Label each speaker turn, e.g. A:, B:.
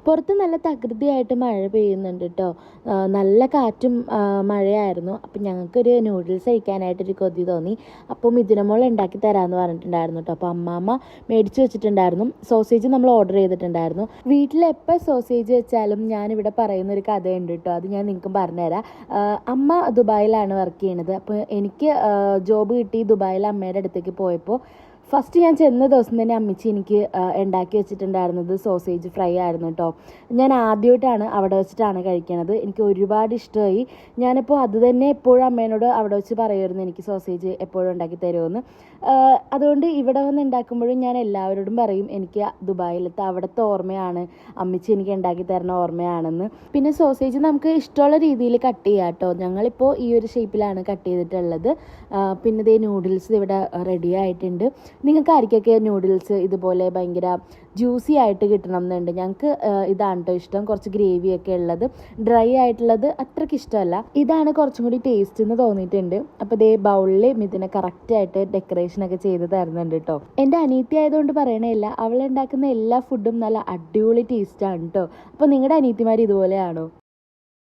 A: പുറത്ത് നല്ല തകൃതിയായിട്ട് മഴ പെയ്യുന്നുണ്ട് കേട്ടോ. നല്ല കാറ്റും മഴയായിരുന്നു. അപ്പം ഞങ്ങൾക്കൊരു നൂഡിൽസ് കഴിക്കാനായിട്ടൊരു കൊതി തോന്നി. അപ്പോൾ മിഥുനമോൾ ഉണ്ടാക്കി തരാമെന്ന് പറഞ്ഞിട്ടുണ്ടായിരുന്നു കേട്ടോ. അപ്പോൾ അമ്മാമ്മ മേടിച്ച് വെച്ചിട്ടുണ്ടായിരുന്നു. സോസേജ് നമ്മൾ ഓർഡർ ചെയ്തിട്ടുണ്ടായിരുന്നു. വീട്ടിൽ എപ്പോൾ സോസേജ് വെച്ചാലും ഞാനിവിടെ പറയുന്നൊരു കഥയുണ്ട് കേട്ടോ. അത് ഞാൻ നിങ്ങൾക്കും പറഞ്ഞുതരാം. അമ്മ ദുബായിലാണ് വർക്ക് ചെയ്യണത്. അപ്പോൾ എനിക്ക് ജോബ് കിട്ടി ദുബായിൽ അമ്മയുടെ അടുത്തേക്ക് പോയപ്പോൾ ഫസ്റ്റ് ഞാൻ ചെന്ന ദിവസം തന്നെ അമ്മച്ചി എനിക്ക് ഉണ്ടാക്കി വെച്ചിട്ടുണ്ടായിരുന്നത് സോസേജ് ഫ്രൈ ആയിരുന്നു കേട്ടോ. ഞാൻ ആദ്യമായിട്ടാണ് അവിടെ വെച്ചിട്ടാണ് കഴിക്കണത്. എനിക്ക് ഒരുപാട് ഇഷ്ടമായി. ഞാനിപ്പോൾ അത് തന്നെ എപ്പോഴും അമ്മേനോട് അവിടെ വെച്ച് പറയുമായിരുന്നു, എനിക്ക് സോസേജ് എപ്പോഴും ഉണ്ടാക്കി തരുമെന്ന്. അതുകൊണ്ട് ഇവിടെ വന്ന് ഉണ്ടാക്കുമ്പോഴും ഞാൻ എല്ലാവരോടും പറയും, എനിക്ക് ദുബായിലത്തെ അവിടുത്തെ ഓർമ്മയാണ്, അമ്മച്ചി എനിക്ക് ഉണ്ടാക്കി തരുന്ന ഓർമ്മയാണെന്ന്. പിന്നെ സോസേജ് നമുക്ക് ഇഷ്ടമുള്ള രീതിയിൽ കട്ട് ചെയ്യാം കേട്ടോ. ഞങ്ങളിപ്പോൾ ഈ ഒരു ഷേപ്പിലാണ് കട്ട് ചെയ്തിട്ടുള്ളത്. പിന്നെ ഇതേ നൂഡിൽസ് ഇവിടെ റെഡി ആയിട്ടുണ്ട്. നിങ്ങൾക്ക് ആർക്കൊക്കെ നൂഡിൽസ് ഇതുപോലെ ഭയങ്കര ജ്യൂസി ആയിട്ട് കിട്ടണം എന്നുണ്ട്. ഞങ്ങൾക്ക് ഇതാണ് കേട്ടോ ഇഷ്ടം. കുറച്ച് ഗ്രേവിയൊക്കെ ഉള്ളത്, ഡ്രൈ ആയിട്ടുള്ളത് അത്രയ്ക്ക് ഇഷ്ടമല്ല. ഇതാണ് കുറച്ചും കൂടി ടേസ്റ്റ് എന്ന് തോന്നിയിട്ടുണ്ട്. അപ്പോൾ ഇതേ ബൗളിൽ ഇതിനെ കറക്റ്റായിട്ട് ഡെക്കറേഷനൊക്കെ ചെയ്ത് തരുന്നുണ്ട് കേട്ടോ. എൻ്റെ അനിയത്തി ആയതുകൊണ്ട് പറയണേയില്ല, അവളുണ്ടാക്കുന്ന എല്ലാ ഫുഡും നല്ല അടിപൊളി ടേസ്റ്റാണ് കേട്ടോ. അപ്പോൾ നിങ്ങളുടെ അനിയത്തിമാർ ഇതുപോലെയാണോ?